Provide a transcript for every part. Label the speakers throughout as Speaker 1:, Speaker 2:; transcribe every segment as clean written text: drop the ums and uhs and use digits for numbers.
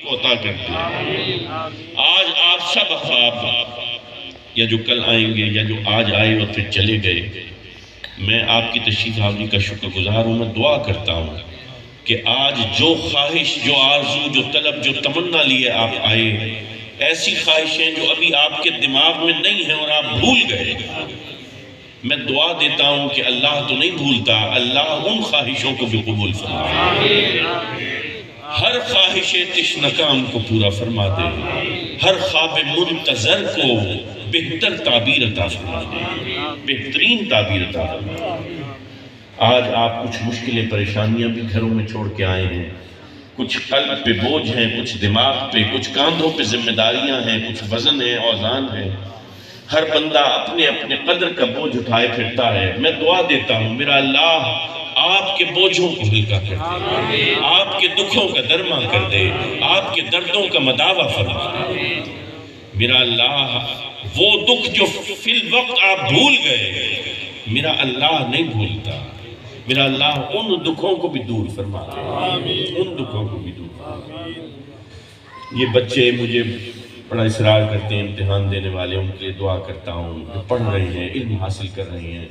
Speaker 1: کو عطا کرتے ہیں۔ آج آپ سب احباب یا جو کل آئیں گے یا جو آج آئے اور پھر چلے گئے، میں آپ کی تشریف آوری کا شکر گزار ہوں۔ میں دعا کرتا ہوں کہ آج جو خواہش، جو آرزو، جو طلب، جو تمنا لیے آپ آئے، ایسی خواہشیں جو ابھی آپ کے دماغ میں نہیں ہیں اور آپ بھول گئے، میں دعا دیتا ہوں کہ اللہ تو نہیں بھولتا، اللہ ان خواہشوں کو بھی قبول فرمائے، ہر خواہش تشنکام کو پورا فرما دے، ہر خواب منتظر کو بہتر تعبیر عطا فرما دے، بہترین تعبیر عطا فرما دے۔ آج آپ کچھ مشکلیں پریشانیاں بھی گھروں میں چھوڑ کے آئے ہیں، کچھ قلب پہ بوجھ ہیں، کچھ دماغ پہ، کچھ کاندھوں پہ ذمہ داریاں ہیں، کچھ وزن ہیں، اوزان ہیں۔ ہر بندہ اپنے اپنے قدر کا بوجھ اٹھائے پھرتا ہے۔ میں دعا دیتا ہوں میرا اللہ آپ کے بوجھوں کو ہلکا کر دے، آپ کے دکھوں کا درما کر دے، آپ کے دردوں کا مداوع فرما دے۔ میرا اللہ وہ دکھ جو فی الوقت آپ بھول گئے، میرا اللہ نہیں بھولتا، میرا اللہ ان دکھوں کو بھی دور فرما دے، ان دکھوں کو بھی دور فرما دے۔ یہ بچے مجھے بڑا اصرار کرتے ہیں، امتحان دینے والے، ان کے لیے دعا کرتا ہوں، جو پڑھ رہے ہیں، علم حاصل کر رہے ہیں۔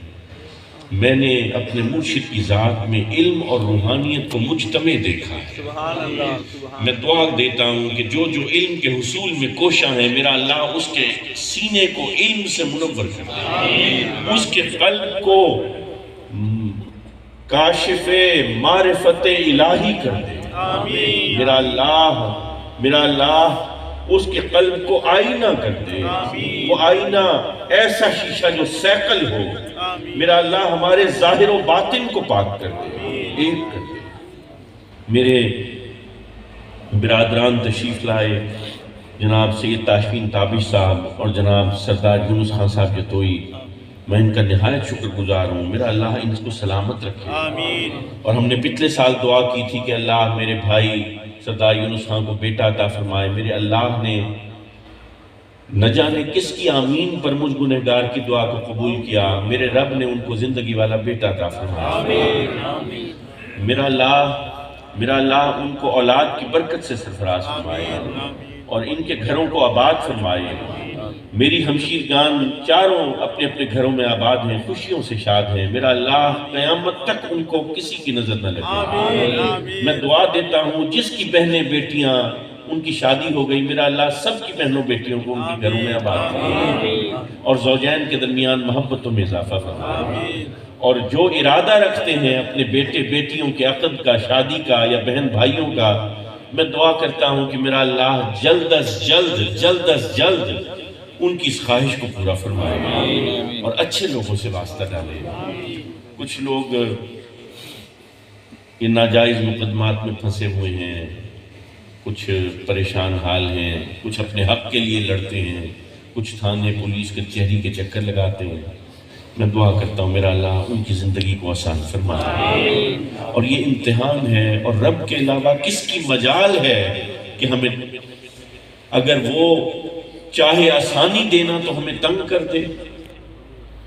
Speaker 1: میں نے اپنے مرشد کی ذات میں علم اور روحانیت کو مجتمع دیکھا ہے۔ میں دعا دیتا ہوں کہ جو جو علم کے حصول میں کوشاں ہیں، میرا اللہ اس کے سینے کو علم سے منور کر دے، اس کے قلب کو کاشف معرفت الہی کر دے۔ میرا اللہ اس کے قلب کو آئینہ کر دے، وہ آئینہ ایسا شیشہ جو سیقل ہو۔ میرا اللہ ہمارے ظاہر و باطن کو پاک کر دے، ایک کر دے۔ میرے برادران تشریف لائے، جناب سید تاشفین تابش صاحب اور جناب سردار یونس خان صاحب جتوئی، میں ان کا نہایت شکر گزار ہوں۔ میرا اللہ ان کو سلامت رکھے۔ اور ہم نے پچھلے سال دعا کی تھی کہ اللہ میرے بھائی سردار یونس خان کو بیٹا عطا فرمائے۔ میرے اللہ نے نہ جانے کس کی آمین پر مجھ گنہگار کی دعا کو قبول کیا، میرے رب نے ان کو زندگی والا بیٹا عطا فرمایا۔ میرا اللہ ان کو اولاد کی برکت سے سرفراز فرمائے اور ان کے گھروں کو آباد فرمائے۔ میری ہمشیرگان چاروں اپنے اپنے گھروں میں آباد ہیں، خوشیوں سے شاد ہیں۔ میرا اللہ قیامت تک ان کو کسی کی نظر نہ لگے۔ میں دعا دیتا ہوں جس کی بہنیں بیٹیاں ان کی شادی ہو گئی، میرا اللہ سب کی بہنوں بیٹیوں کو ان کے گھروں میں آباد فرمائے اور زوجین کے درمیان محبتوں میں اضافہ فرمائے۔ اور جو ارادہ رکھتے ہیں اپنے بیٹے بیٹیوں کے عقد کا، شادی کا یا بہن بھائیوں کا، میں دعا کرتا ہوں کہ میرا اللہ جلد از جلد ان کی اس خواہش کو پورا فرمائے اور اچھے لوگوں سے واسطہ ڈالے۔ کچھ لوگ یہ ناجائز مقدمات میں پھنسے ہوئے ہیں، کچھ پریشان حال ہیں، کچھ اپنے حق کے لیے لڑتے ہیں، کچھ تھانے پولیس کچہری کے چکر لگاتے ہیں۔ میں دعا کرتا ہوں میرا اللہ ان کی زندگی کو آسان فرمائے۔ اور یہ امتحان ہے، اور رب کے علاوہ کس کی مجال ہے کہ ہمیں، اگر وہ چاہے آسانی دینا تو ہمیں تنگ کر دے،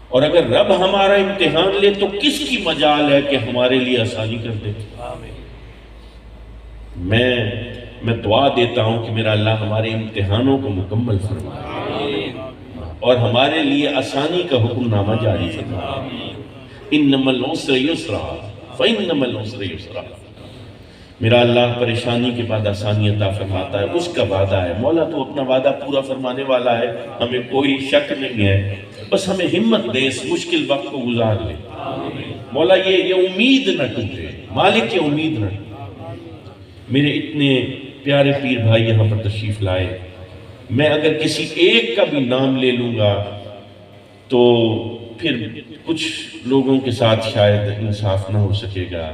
Speaker 1: اور اگر رب ہمارا امتحان لے تو کس کی مجال ہے کہ ہمارے لیے آسانی کر دے۔ میں دعا دیتا ہوں کہ میرا اللہ ہمارے امتحانوں کو مکمل فرمائے اور ہمارے لیے آسانی کا حکم نامہ جاری فرمائے۔ انما العسر یسرا فانما العسر یسرا۔ میرا اللہ پریشانی کے بعد آسانی عطا فرماتا ہے، اس کا وعدہ ہے۔ مولا تو اپنا وعدہ پورا فرمانے والا ہے، ہمیں کوئی شک نہیں ہے، بس ہمیں ہمت دے، اس مشکل وقت کو گزار لے۔ مولا یہ امید نہ ٹوٹے، مالک یہ امید نہ ٹوٹے۔ میرے اتنے پیارے پیر بھائی یہاں پر تشریف لائے، میں اگر کسی ایک کا بھی نام لے لوں گا تو پھر کچھ لوگوں کے ساتھ شاید انصاف نہ ہو سکے گا۔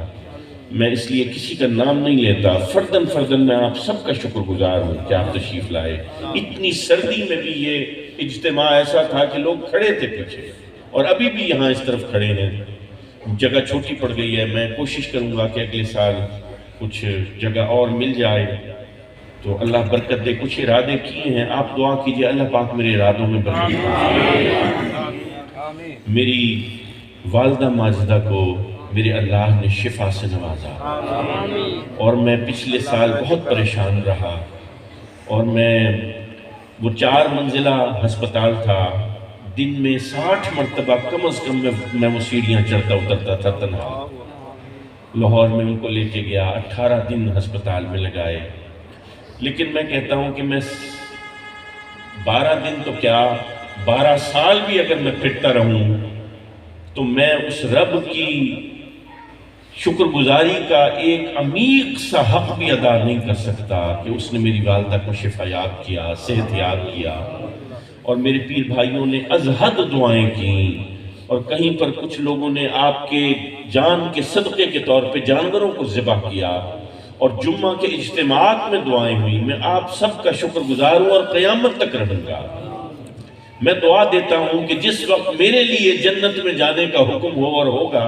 Speaker 1: میں اس لیے کسی کا نام نہیں لیتا، فرداً میں آپ سب کا شکر گزار ہوں کہ آپ تشریف لائے۔ اتنی سردی میں بھی یہ اجتماع ایسا تھا کہ لوگ کھڑے تھے پیچھے، اور ابھی بھی یہاں اس طرف کھڑے ہیں۔ جگہ چھوٹی پڑ گئی ہے، میں کوشش کروں گا کہ اگلے سال کچھ جگہ اور مل جائے تو اللہ برکت دے۔ کچھ ارادے کیے ہیں، آپ دعا کیجئے اللہ پاک میرے ارادوں میں برکت دے۔ میری والدہ ماجدہ کو میرے اللہ نے شفا سے نوازا، اور میں پچھلے سال بہت پریشان رہا، اور وہ 4 منزلہ ہسپتال تھا، دن میں 60 مرتبہ کم از کم میں وہ سیڑھیاں چڑھتا اترتا تھا تنہا۔ لاہور میں ان کو لے کے گیا، 18 دن ہسپتال میں لگائے۔ لیکن میں کہتا ہوں کہ میں 12 دن تو کیا 12 سال بھی اگر میں پھرتا رہوں تو میں اس رب کی شکر گزاری کا ایک عمیق سا حق بھی ادا نہیں کر سکتا کہ اس نے میری والدہ کو شفا یاب کیا، صحت یاب کیا۔ اور میرے پیر بھائیوں نے از حد دعائیں کی، اور کہیں پر کچھ لوگوں نے آپ کے جان کے صدقے کے طور پہ جانوروں کو ذبح کیا، اور جمعہ کے اجتماعات میں دعائیں ہوئی۔ میں آپ سب کا شکر گزار ہوں اور قیامت تک رہوں گا۔ میں دعا دیتا ہوں کہ جس وقت میرے لیے جنت میں جانے کا حکم ہو اور ہوگا،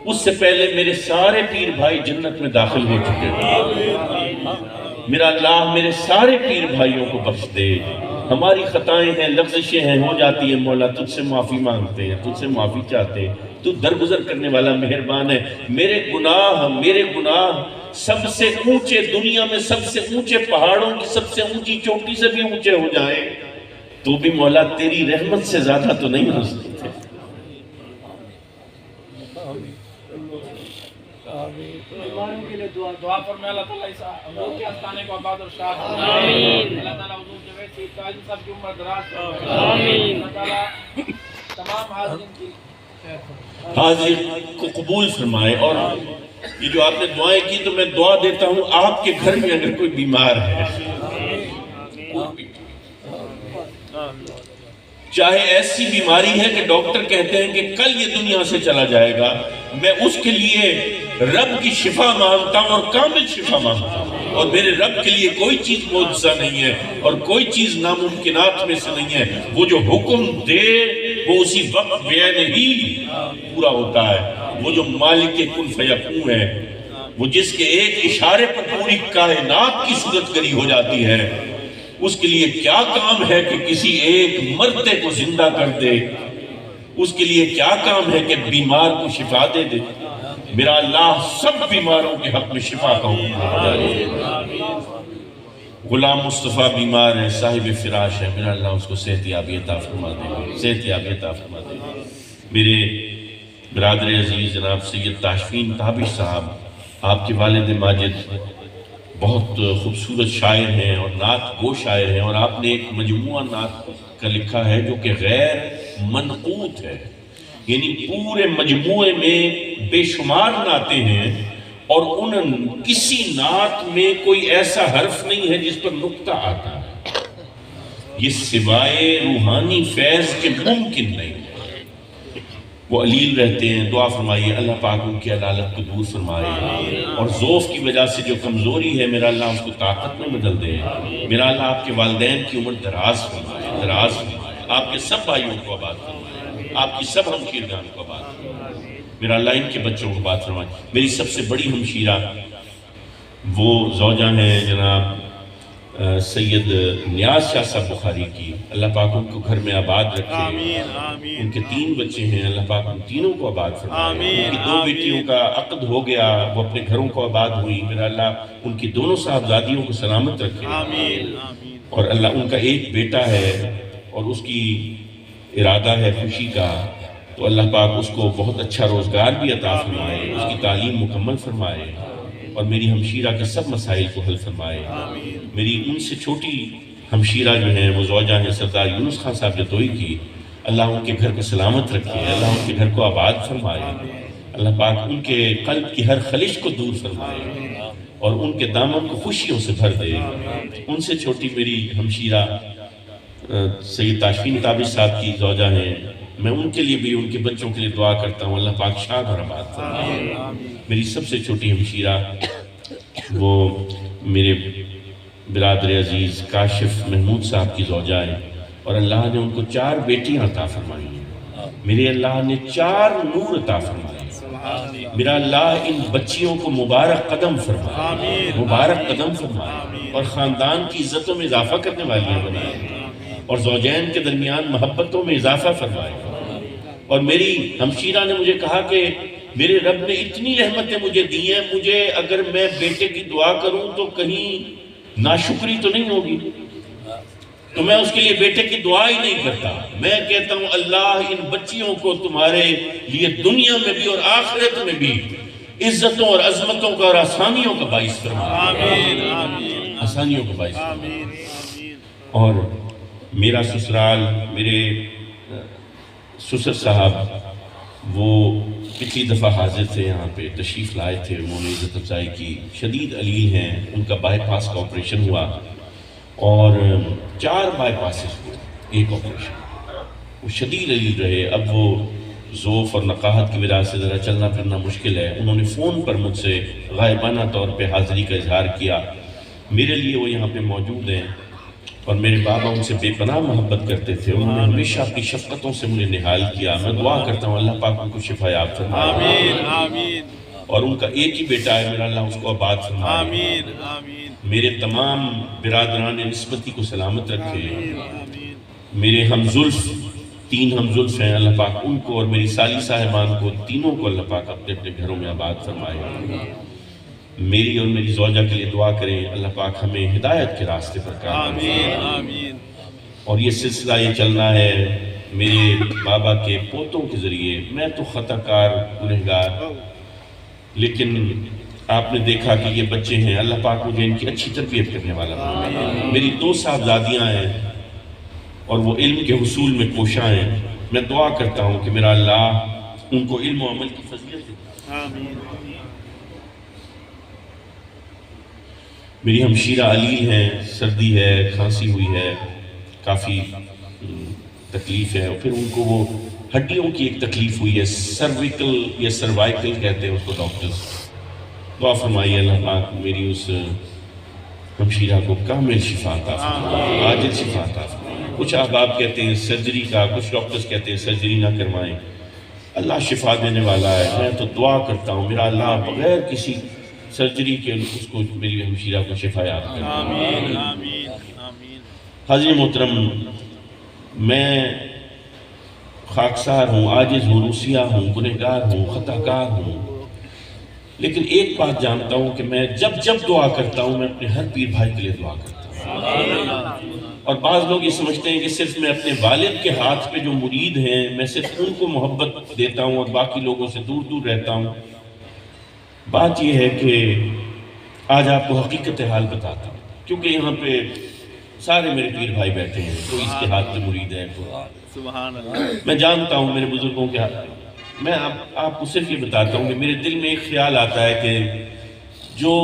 Speaker 1: اس سے پہلے میرے سارے پیر بھائی جنت میں داخل ہو چکے ہیں۔ میرا اللہ میرے سارے پیر بھائیوں کو بخش دے۔ ہماری خطائیں ہیں، لغزشیں ہیں، ہو جاتی ہیں، مولا تجھ سے معافی مانگتے ہیں، تجھ سے معافی چاہتے ہیں، تو درگزر کرنے والا مہربان ہے۔ میرے گناہ سب سے اونچے، دنیا میں سب سے اونچے پہاڑوں کی سب سے اونچی چوٹی سے بھی اونچے ہو جائیں تو بھی مولا تیری رحمت سے زیادہ تو نہیں ہو سکتے۔
Speaker 2: بیماروں کے لیے دعا فرمائے اللہ تعالیٰ اس امور کے آستانے کو آباد اور شاد فرمائے۔ اللہ تعالیٰ حضور جوید سید قاضی صاحب کی عمر دراز فرمائے۔ اللہ تعالیٰ تمام حاضرین کی
Speaker 1: حاضر کو قبول فرمائے۔ اور یہ جو آپ نے دعائیں کی تو میں دعا دیتا ہوں آپ کے گھر میں اگر کوئی بیمار ہے، چاہے ایسی بیماری ہے کہ ڈاکٹر کہتے ہیں کہ کل یہ دنیا سے چلا جائے گا، میں اس کے لیے رب کی شفا مانگتا ہوں اور کامل شفا مانگتا ہوں۔ اور میرے رب کے لیے کوئی چیز معجزہ نہیں ہے اور کوئی چیز ناممکنات میں سے نہیں ہے۔ وہ جو حکم دے وہ اسی وقت بعین ہی پورا ہوتا ہے۔ وہ جو مالک کن فیکون ہے، وہ جس کے ایک اشارے پر پوری کائنات کی صورت گری ہو جاتی ہے، اس کے لیے کیا کام ہے کہ کسی ایک مردے کو زندہ کر دے؟ اس کے لیے کیا کام ہے کہ بیمار کو شفا دے دے؟ میرا اللہ سب بیماروں کے حق میں شفا کا حکم جاری ہے۔ غلام مصطفیٰ بیمار ہے، صاحب فراش ہے، میرا اللہ اس کو صحت یابی عطا فرما دے، صحت یابی عطا فرما دے۔ میرے برادر عزیز جناب سید تاشفین تابش صاحب، آپ کے والد ماجد بہت خوبصورت شاعر ہیں اور نعت گو شاعر ہیں، اور آپ نے ایک مجموعہ نعت کا لکھا ہے جو کہ غیر منقوط ہے، یعنی پورے مجموعے میں بے شمار نعتیں ہیں اور ان کسی نعت میں کوئی ایسا حرف نہیں ہے جس پر نقطہ آتا ہے۔ یہ سوائے روحانی فیض کے ممکن نہیں۔ وہ علیل رہتے ہیں، دعا فرمائیے اللہ پاک ان کی علالت کو دور فرمائے، اور ذوف کی وجہ سے جو کمزوری ہے میرا اللہ اس کو طاقت میں بدل دے۔ میرا اللہ آپ کے والدین کی عمر دراز فرمائے، دراز فرمائے، آپ کے سب بھائیوں کو آباد فرمائے، آپ کی سب ہمشیرگان کو آباد فرمائے، میرا اللہ ان کے بچوں کو آباد فرمائے۔ میری سب سے بڑی ہمشیرہ وہ زوجہ ہیں جناب سید نیاز شاہ صاحب بخاری کی، اللہ پاک ان کو گھر میں آباد رکھے۔ ان کے 3 بچے ہیں، اللہ پاک ان تینوں کو آباد فرمائے۔ ان کی 2 بیٹیوں کا عقد ہو گیا، وہ اپنے گھروں کو آباد ہوئی، میرا اللہ ان کی دونوں صاحبزادیوں کو سلامت رکھے۔ اور اللہ ان کا ایک بیٹا ہے اور اس کی ارادہ ہے خوشی کا، تو اللہ پاک اس کو بہت اچھا روزگار بھی عطا فرمائے، اس کی تعلیم مکمل فرمائے، اور میری ہمشیرہ کے سب مسائل کو حل فرمائے۔ میری ان سے چھوٹی ہمشیرہ جو ہیں وہ زوجہ ہیں سردار یونس خان صاحب جتوئی کی، اللہ ان کے گھر کو سلامت رکھے، اللہ ان کے گھر کو آباد فرمائے، اللہ پاک ان کے قلب کی ہر خلش کو دور فرمائے اور ان کے دامن کو خوشیوں سے بھر دے۔ ان سے چھوٹی میری ہمشیرہ سید تاشفین تابش صاحب کی زوجہ ہیں، میں ان کے لیے بھی ان کے بچوں کے لیے دعا کرتا ہوں، اللہ پاک شاد اور آباد فرمائے۔ میری سب سے چھوٹی ہمشیرہ وہ میرے برادر عزیز کاشف محمود صاحب کی زوجہ ہیں، اور اللہ نے ان کو 4 بیٹیاں عطا فرمائی ہیں۔ میرے اللہ نے 4 نور عطا فرمائے، میرا اللہ ان بچیوں کو مبارک قدم فرمائے، مبارک قدم فرمائے، اور خاندان کی عزتوں میں اضافہ کرنے والیاں بنائے، اور زوجین کے درمیان محبتوں میں اضافہ فرمائے۔ اور میری ہمشیرہ نے مجھے کہا کہ میرے رب نے اتنی رحمتیں مجھے دی ہیں، مجھے اگر میں بیٹے کی دعا کروں تو کہیں ناشکری تو نہیں ہوگی، تو میں اس کے لیے بیٹے کی دعا ہی نہیں کرتا. میں کہتا ہوں اللہ ان بچیوں کو تمہارے لیے دنیا میں بھی اور آخرت میں بھی عزتوں اور عظمتوں کا اور آسانیوں کا باعث فرمائے. آسانیوں کا باعث فرمائے. اور میرا سسرال، میرے سسر صاحب وہ پچھلی دفعہ حاضر تھے، یہاں پہ تشریف لائے تھے، انہوں نے عزت افزائی کی. شدید علیل ہیں، ان کا بائی پاس کا آپریشن ہوا اور 4 بائی پاسز ہوئے، ایک آپریشن. وہ شدید علیل رہے. اب وہ ذوف اور نقاہت کی وجہ سے ذرا چلنا پھرنا مشکل ہے. انہوں نے فون پر مجھ سے غائبانہ طور پہ حاضری کا اظہار کیا. میرے لیے وہ یہاں پہ موجود ہیں اور میرے بابا ان سے بے پناہ محبت کرتے تھے. انہوں نے ہمیشہ اپنی شفقتوں سے مجھے نہال کیا. میں دعا کرتا ہوں اللہ پاک ان کو شفا یاب فرمائے.
Speaker 2: آمین آمین.
Speaker 1: اور ان کا ایک ہی بیٹا ہے میرا، اللہ اس کو آباد فرمائے.
Speaker 2: آمین آمین.
Speaker 1: میرے تمام برادران نسبتی کو سلامت رکھے. میرے ہمزلف 3 ہمزلف ہیں، اللہ پاک ان کو اور میری سالی صاحبان کو تینوں کو اللہ پاک اپنے اپنے گھروں میں آباد فرمائے. میری اور میری زوجہ کے لیے دعا کریں اللہ پاک ہمیں ہدایت کے راستے پر قائم رکھے.
Speaker 2: آمین آمین.
Speaker 1: اور یہ سلسلہ یہ چلنا ہے میرے بابا کے پوتوں کے ذریعے. میں تو خطا کار، گنہگار، لیکن آپ نے دیکھا کہ یہ بچے ہیں، اللہ پاک مجھے ان کی اچھی تربیت کرنے والا بنائے. میری 2 صاحبزادیاں ہیں اور وہ علم کے حصول میں کوشاں ہیں. میں دعا کرتا ہوں کہ میرا اللہ ان کو علم و عمل کی فضیلت دے.
Speaker 2: آمین.
Speaker 1: میری ہمشیرہ علیل ہیں، سردی ہے، کھانسی ہوئی ہے، کافی تکلیف ہے. اور پھر ان کو وہ ہڈیوں کی ایک تکلیف ہوئی ہے، سرویکل یا سروائکل کہتے ہیں اس کو ڈاکٹرز. دعا فرمائیے اللہ پاک میری اس ہمشیرہ کو کامل شفا عطا فرمائے، عاجل شفا عطا فرمائے. کچھ احباب کہتے ہیں سرجری کا، کچھ ڈاکٹرز کہتے ہیں سرجری نہ کروائیں. اللہ شفا دینے والا ہے. میں تو دعا کرتا ہوں میرا اللہ بغیر کسی سرجری کے اس کو، میری ہمشیرہ کو شفا یاب کرے.
Speaker 2: آمین آمین آمین.
Speaker 1: حاضرین محترم، میں خاکسار ہوں، عاجز ہوں، روسیہ ہوں، گنہگار ہوں، خطا کار ہوں، لیکن ایک بات جانتا ہوں کہ میں جب دعا کرتا ہوں میں اپنے ہر پیر بھائی کے لیے دعا کرتا ہوں. اور بعض لوگ یہ سمجھتے ہیں کہ صرف میں اپنے والد کے ہاتھ پہ جو مرید ہیں میں صرف ان کو محبت دیتا ہوں اور باقی لوگوں سے دور دور رہتا ہوں. بات یہ ہے کہ آج آپ کو حقیقت حال بتاتا ہوں، کیونکہ یہاں پہ سارے میرے پیر بھائی بیٹھے ہیں، کوئی اس کے ہاتھ پہ مرید ہے.
Speaker 2: سبحان اللہ.
Speaker 1: میں جانتا ہوں میرے بزرگوں کے ہاتھ. میں آپ کو صرف یہ بتاتا ہوں کہ میرے دل میں ایک خیال آتا ہے کہ جو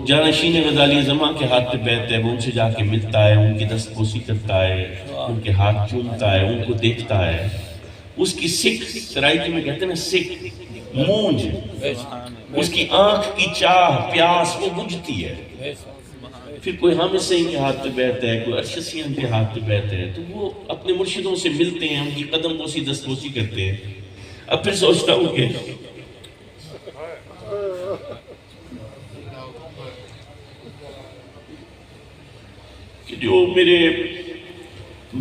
Speaker 1: جانشین غزالی زماں کے ہاتھ پہ بیٹھتے ہیں وہ ان سے جا کے ملتا ہے، ان کی دست بوسی کرتا ہے، ان کے ہاتھ چومتا ہے، ان کو دیکھتا ہے. اس کی سکھ، سرائکی میں کہتے ہیں نا سکھ، مونج، اس کی آنکھ کی چاہ، پیاس وہ بجھتی ہے. پھر کوئی حامد سعید کے ہاتھ پہ بیٹھتا ہے، کوئی ارشد سیاح کے ہاتھ پہ بیٹھتا ہے، تو وہ اپنے مرشدوں سے ملتے ہیں، ان کی قدم بوسی دست بوسی کرتے ہیں. اب پھر سوچتا ہوں کہ جو میرے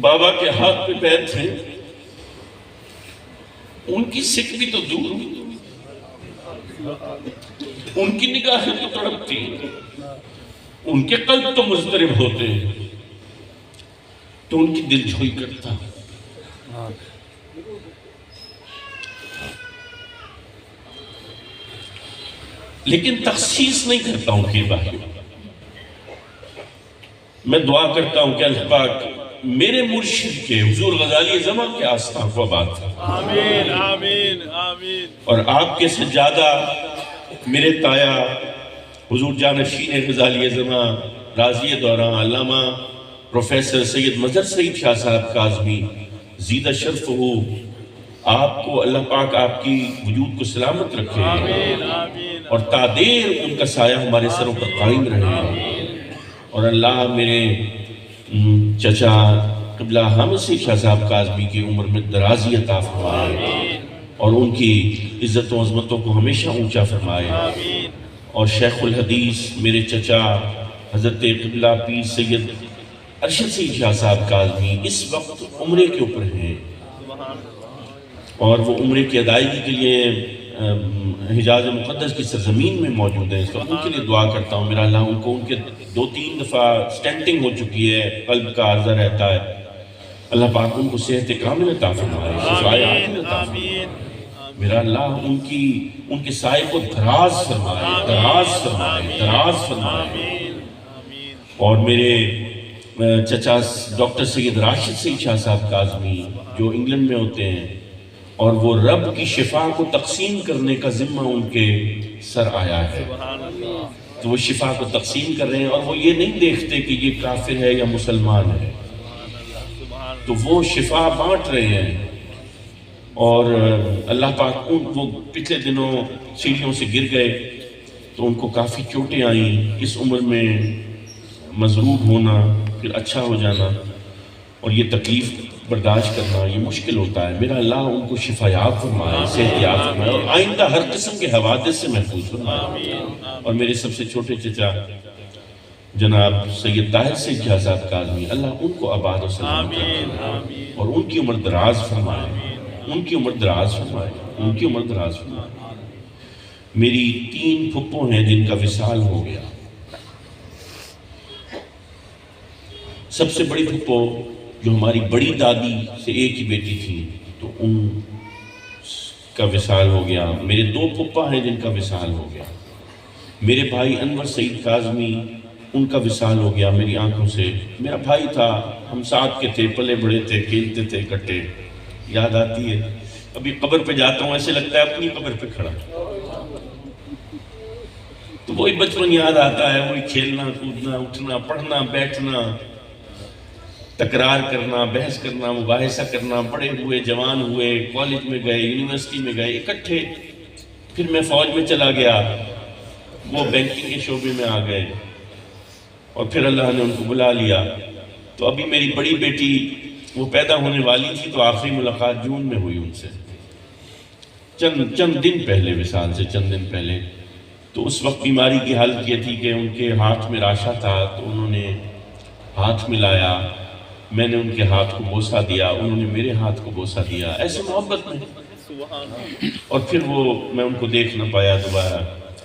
Speaker 1: بابا کے ہاتھ پہ بیٹھتے ہیں ان کی سکھ بھی تو دور ہوئی، ان کی نگاہیں تو تڑپتی ہیں، ان کے قلب تو مضطرب ہوتے ہیں، تو ان کی دل جھوئی کرتا. لیکن تخصیص نہیں کرتا ہوں کہ بھائی، میں دعا کرتا ہوں کہ اللہ پاک میرے مرشد کے حضور غزالی زماں کے آستان کو آباد کرے.
Speaker 2: آمین آمین آمین.
Speaker 1: اور آپ کے سجادہ میرے تایا حضور جانشین غزالی زماں راضی دوران علامہ پروفیسر سید مظہر سعید شاہ صاحب کاظمی زیدہ شرف ہو، آپ کو اللہ پاک آپ کی وجود کو سلامت رکھے.
Speaker 2: آمین آمین.
Speaker 1: اور تا دیر ان کا سایہ ہمارے سروں پر قائم رہے. اور اللہ میرے چچا قبلہ حامد سعید شاہ صاحب کاظمی کی عمر میں درازی عطا فرمائے اور ان کی عزت و عظمتوں کو ہمیشہ اونچا فرمائے. اور شیخ الحدیث میرے چچا حضرت قبلہ پیر سید ارشد سعید شاہ صاحب کاظمی اس وقت عمرے کے اوپر ہیں اور وہ عمرے کی ادائیگی کے لیے حجاز مقدس کی سرزمین میں موجود ہیں اس وقت، ان کے لیے دعا کرتا ہوں میرا اللہ ان کو، ان کے 2-3 دفعہ سٹینٹنگ ہو چکی ہے، قلب کا عارضہ رہتا ہے، اللہ پاک ان کو صحت کامل عطا فرمائے، شفائے عاجل عطا فرمائے میرا اللہ، ان کے سائے کو دراز فرمائے، دراز فرمائے، دراز فرمائے۔ اور میرے چچا ڈاکٹر سید راشد سید شاہ صاحب کاظمی جو انگلینڈ میں ہوتے ہیں، اور وہ رب کی شفا کو تقسیم کرنے کا ذمہ ان کے سر آیا ہے، تو وہ شفا کو تقسیم کر رہے ہیں، اور وہ یہ نہیں دیکھتے کہ یہ کافر ہے یا مسلمان ہے، تو وہ شفا بانٹ رہے ہیں۔ اور اللہ پاک وہ پچھلے دنوں سیڑھیوں سے گر گئے تو ان کو کافی چوٹیں آئیں، اس عمر میں مضروب ہونا پھر اچھا ہو جانا اور یہ تکلیف برداشت کرنا یہ مشکل ہوتا ہے، میرا اللہ ان کو شفا یاب فرمائے، صحت یاب فرمائے، اور آئندہ ہر قسم کے حوادث سے محفوظ فرمائے۔ اور میرے سب سے چھوٹے چچا جناب سید طاہر سید شاہ صاحب کاظمی، اللہ ان کو آباد و سلامت رکھے اور ان کی عمر دراز فرمائے، ان کی عمر دراز فرمائے، ان کی عمر دراز فرمائے۔ میری 3 پھپھو ہیں جن کا وصال ہو گیا۔ سب سے بڑی پھپھو جو ہماری بڑی دادی سے ایک ہی بیٹی تھی تو ان کا وصال ہو گیا۔ میرے 2 پھپھا ہیں جن کا وصال ہو گیا۔ میرے بھائی انور سعید کاظمی ان کا وصال ہو گیا میری آنکھوں سے۔ میرا بھائی تھا، ہم ساتھ کے تھے، پلے بڑے تھے، کھیلتے تھے اکٹھے، یاد آتی ہے۔ ابھی قبر پہ جاتا ہوں ایسے لگتا ہے اپنی قبر پہ کھڑا، تو وہی بچپن یاد آتا ہے، وہی کھیلنا کودنا، اٹھنا پڑھنا بیٹھنا، تکرار کرنا، بحث کرنا، مباحثہ کرنا، بڑے ہوئے، جوان ہوئے، کالج میں گئے، یونیورسٹی میں گئے اکٹھے، پھر میں فوج میں چلا گیا، وہ بینکنگ کے شعبے میں آ گئے، اور پھر اللہ نے ان کو بلا لیا۔ تو ابھی میری بڑی بیٹی وہ پیدا ہونے والی تھی تو آخری ملاقات جون میں ہوئی ان سے، چند دن پہلے، وصال سے چند دن پہلے۔ تو اس وقت بیماری کی حالت یہ تھی کہ ان کے ہاتھ میں راشا تھا، تو انہوں نے ہاتھ ملایا، میں نے ان کے ہاتھ کو بوسہ دیا، انہوں نے میرے ہاتھ کو بوسہ دیا، ایسے محبت میں، اور پھر وہ میں ان کو دیکھ نہ پایا دوبارہ۔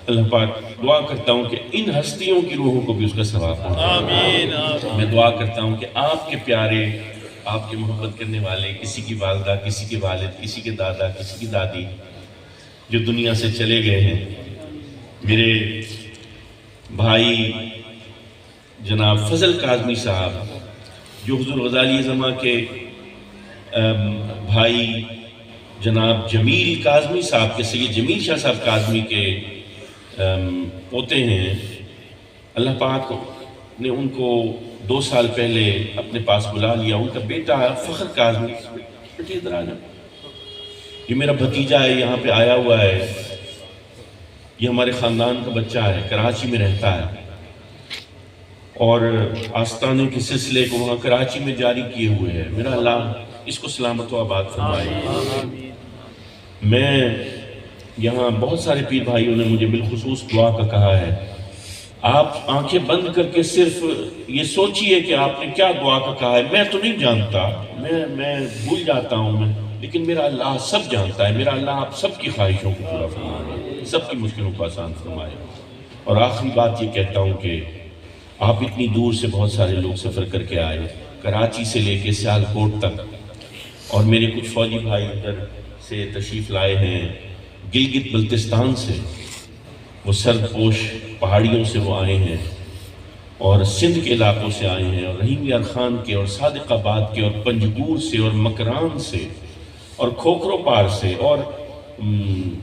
Speaker 1: اللہ پاک دعا کرتا ہوں کہ ان ہستیوں کی روحوں کو بھی اس کا ثواب پہنچائے۔ میں دعا کرتا ہوں کہ آپ کے پیارے، آپ کے محبت کرنے والے، کسی کی والدہ، کسی کے والد، کسی کے دادا، کسی کی دادی جو دنیا سے چلے گئے ہیں، میرے بھائی جناب فضل کاظمی صاحب جو حضور غزالی زماں کے بھائی جناب جمیل کاظمی صاحب کے، سید جمیل شاہ صاحب کاظمی کے پوتے ہیں، اللہ پاک نے ان کو 2 سال پہلے اپنے پاس بلا لیا۔ ان کا بیٹا فخر کاظمی، بیٹے ادھر آ جاؤ، یہ میرا بھتیجا ہے، یہاں پہ آیا ہوا ہے، یہ ہمارے خاندان کا بچہ ہے، کراچی میں رہتا ہے، اور آستانے کے سلسلے کو وہاں کراچی میں جاری کیے ہوئے ہیں۔ میرا اللہ اس کو سلامت و آباد فرمائے۔ میں یہاں بہت سارے پیر بھائیوں نے مجھے بالخصوص دعا کا کہا ہے، آپ آنکھیں بند کر کے صرف یہ سوچئے کہ آپ نے کیا دعا کا کہا ہے، میں تو نہیں جانتا، میں بھول جاتا ہوں میں، لیکن میرا اللہ سب جانتا ہے۔ میرا اللہ آپ سب کی خواہشوں کو پورا فرمائے، سب کی مشکلوں کو آسان فرمائے۔ اور آخری بات یہ کہتا ہوں کہ آپ اتنی دور سے بہت سارے لوگ سفر کر کے آئے، کراچی سے لے کے سیالکوٹ تک، اور میرے کچھ فوجی بھائی ادھر سے تشریف لائے ہیں، گلگت بلتستان سے، وہ سرد پوش پہاڑیوں سے وہ آئے ہیں، اور سندھ کے علاقوں سے آئے ہیں، اور رحیم یار خان کے، اور صادق آباد کے، اور پنجگور سے، اور مکران سے، اور کھوکھرو پار سے، اور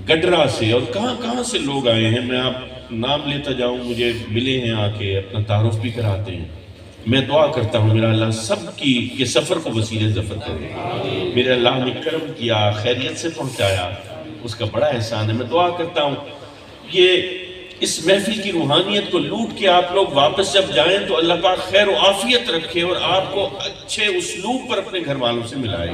Speaker 1: گڈرا سے، اور کہاں کہاں سے لوگ آئے ہیں۔ میں آپ نام لیتا جاؤں، مجھے ملے ہیں، آ کے اپنا تعارف بھی کراتے ہیں۔ میں دعا کرتا ہوں میرا اللہ سب کے سفر کو وسیلہ ظفر کرے۔ میرے اللہ نے کرم کیا، خیریت سے پہنچایا، اس کا بڑا احسان ہے۔ میں دعا کرتا ہوں یہ اس محفل کی روحانیت کو لوٹ کے آپ لوگ واپس جب جائیں تو اللہ پاک خیر و عافیت رکھے اور آپ کو اچھے اسلوب پر اپنے گھر والوں سے ملائے۔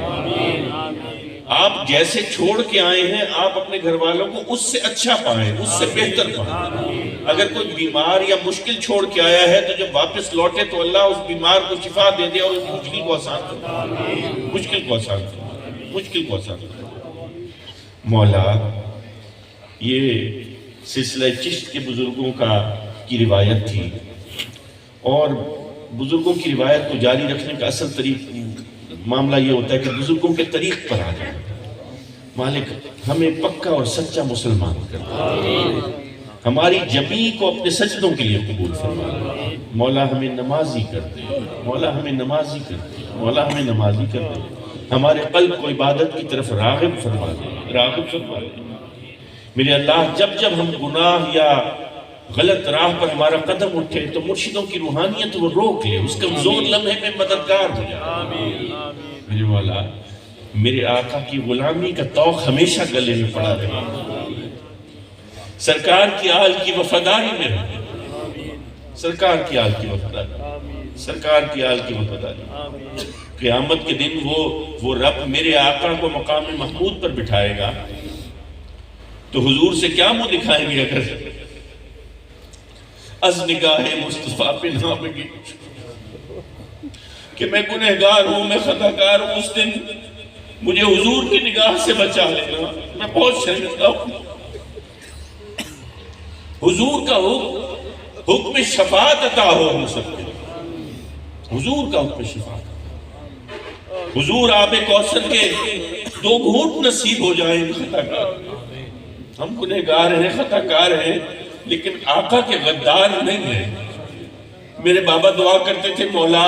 Speaker 1: آپ جیسے چھوڑ کے آئے ہیں آپ اپنے گھر والوں کو اس سے اچھا پائیں، اس سے بہتر پائیں۔ اگر کوئی بیمار یا مشکل چھوڑ کے آیا ہے تو جب واپس لوٹے تو اللہ اس بیمار کو شفا دے دے اور اس مشکل کو آسان کرے، مشکل کو آسان کرے، مشکل کو آسان کرے۔ مولا یہ سلسلہ چشت کے بزرگوں کی روایت تھی، اور بزرگوں کی روایت کو جاری رکھنے کا اصل معاملہ یہ ہوتا ہے کہ بزرگوں کے طریق پر آ جائے۔ مالک ہمیں پکا اور سچا مسلمان کر دے، ہماری جمی کو اپنے سجدوں کے لیے قبول فرما دے۔ مولا ہمیں نمازی کر دے، مولا ہمیں نمازی کر دے، مولا ہمیں نمازی کر دے، ہمارے قلب کو عبادت کی طرف راغب فرما دے، راغب فرما دے۔ میرے اللہ، جب جب ہم گناہ یا غلط راہ پر ہمارا قدم اٹھے تو مرشدوں کی روحانیت وہ روک لے، اس کمزور لمحے میں مددگار ہو جائے۔ میرے مولا، میرے آقا کی غلامی کا توق ہمیشہ گلے میں پڑا رہے، سرکار کی آل کی وفاداری میں رہے، سرکار کی آل کی وفاداری، سرکار کی آل کی وفاداری۔ قیامت کے دن وہ رب میرے آقا کو مقام محمود پر بٹھائے گا تو حضور سے کیا منہ دکھائیں گے اگر از نگاہ مصطفیٰ پہ نامگی کہ میں گنہگار ہوں، میں خطاکار ہوں، اس دن مجھے حضور کی نگاہ سے بچا لینا، میں بہت شرمندہ ہوں۔ حضور کا حکم شفاعت عطا ہو ہم سب کے، حضور کا حکم شفاعت، حضور آب کوثر کے 2 گھونٹ نصیب ہو جائیں خطاکار۔ ہم گنہگار ہیں، خطاکار ہیں، لیکن آقا کے غدار نہیں ہیں۔ میرے بابا دعا کرتے تھے، مولا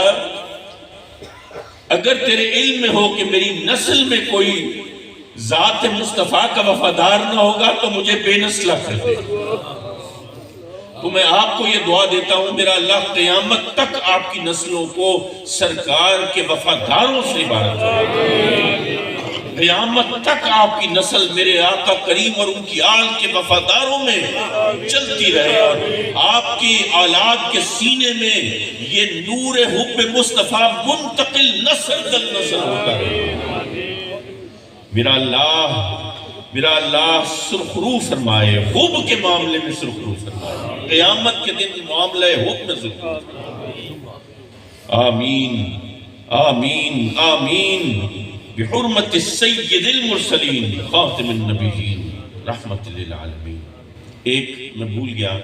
Speaker 1: اگر تیرے علم میں ہو کہ میری نسل میں کوئی ذات مصطفیٰ کا وفادار نہ ہوگا تو مجھے بے نسلہ کر دے۔ تو میں آپ کو یہ دعا دیتا ہوں، میرا اللہ قیامت تک آپ کی نسلوں کو سرکار کے وفاداروں سے عبارت ہے۔ قیامت تک آپ کی نسل میرے آقا کریم اور ان کی آل کے وفاداروں میں چلتی رہے، اور آپ کی اولاد کے سینے میں یہ نور حب مصطفیٰ منتقل نسل در نسل ہوتا رہے۔ میرا اللہ سرخرو فرمائے، حب کے معاملے میں سرخرو فرمائے، قیامت کے دن معاملہ حب میں سرخرو فرمائے۔ آمین آمین آمین بحرمت السید المرسلین خاتم النبیین رحمت للعالمین۔ ایک میں بھول گیا،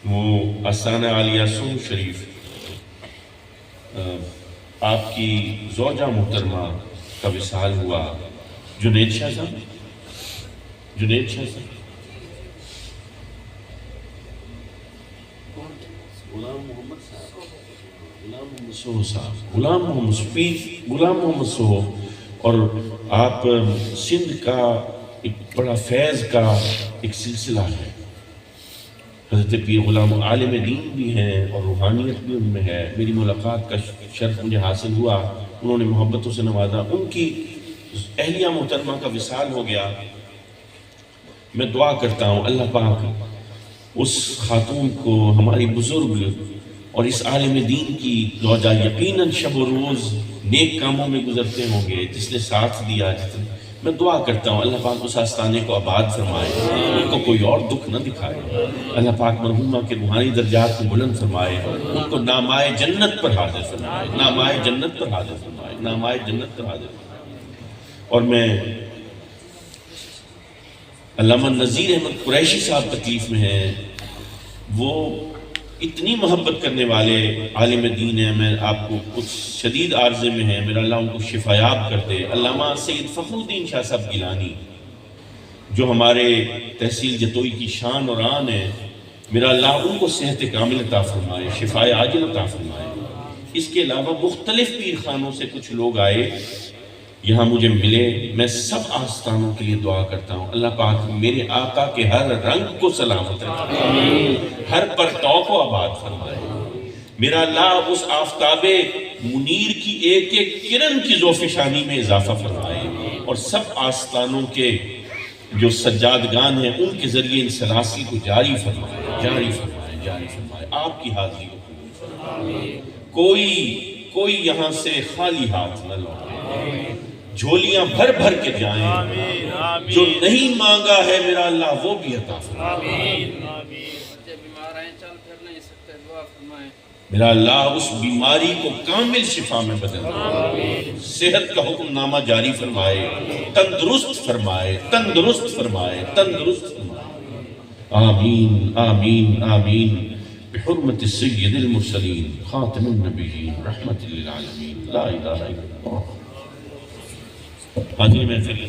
Speaker 1: وہ آستانہ عالیہ سون شریف آپ کی زوجہ محترمہ کا وصال ہوا، جنید شاہ صاحب، جنید شاہ صاحب، غلام محمد صاحب، غلام محمد سو صاحب، غلام محمد سو، اور آپ سندھ کا ایک بڑا فیض کا ایک سلسلہ ہے۔ حضرت پیر غلام عالم دین بھی ہیں اور روحانیت بھی ان میں ہے۔ میری ملاقات کا شرف مجھے حاصل ہوا، انہوں نے محبتوں سے نوازا، ان کی اہلیہ محترمہ کا وصال ہو گیا۔ میں دعا کرتا ہوں اللہ پاک اس خاتون کو، ہماری بزرگ اور اس عالم دین کی زوجہ یقیناً شب و روز نیک کاموں میں گزرتے ہوں گے، جس نے ساتھ دیا، میں دعا کرتا ہوں اللہ پاک اس آستانے کو آباد فرمائے، ان کو کوئی اور دکھ نہ دکھائے، اللہ پاک مرحومہ کے روحانی درجات کو بلند فرمائے، ان کو نامائے جنت پر حاضر فرمائے، نامائے جنت پر حاضر فرمائے، نامائے جنت پر حاضر فرمائے۔ اور میں علامہ نذیر احمد قریشی صاحب تکلیف میں ہیں، وہ اتنی محبت کرنے والے عالم دین ہیں، میں آپ کو کچھ شدید عارضے میں ہیں، میرا اللہ ان کو شفایاب کر دے۔ علامہ سید فخر الدین شاہ صاحب گیلانی جو ہمارے تحصیل جتوئی کی شان اور آن ہے، میرا اللہ ان کو صحت کامل عطا فرمائے، شفائے عاجل عطا فرمائے۔ اس کے علاوہ مختلف پیر خانوں سے کچھ لوگ آئے یہاں مجھے ملے، میں سب آستانوں کے لیے دعا کرتا ہوں اللہ پاک میرے آقا کے ہر رنگ کو سلامت رکھے، ہر پرتو کو آباد فرمائے۔ میرا اللہ اس آفتاب منیر کی ایک ایک کرن کی ذوفشانی میں اضافہ فرمائے، اور سب آستانوں کے جو سجادگان ہیں ان کے ذریعے ان سلاسل کو جاری فرمائے، جاری فرمائے، جاری فرمائے۔ آپ کی حاضری کو قبول فرمائے، کوئی یہاں سے خالی ہاتھ نہ لوٹے، جھولیاں بھر بھر کے جائیں، جو نہیں مانگا ہے میرا اللہ وہ بھی عطا فرمائے۔
Speaker 2: کر نہیں سکتے دعا فرمائیں
Speaker 1: میرا اللہ اس بیماری کو کامل شفا میں بدل دے، صحت کا حکم نامہ جاری فرمائے، تندرست فرمائے، تندرست فرمائے، تندرست فرمائے۔ آمین آمین آمین بحرمت السید المرسلین خاتم النبیین رحمت للعالمین لا الہ الا اللہ۔ حاضر محفل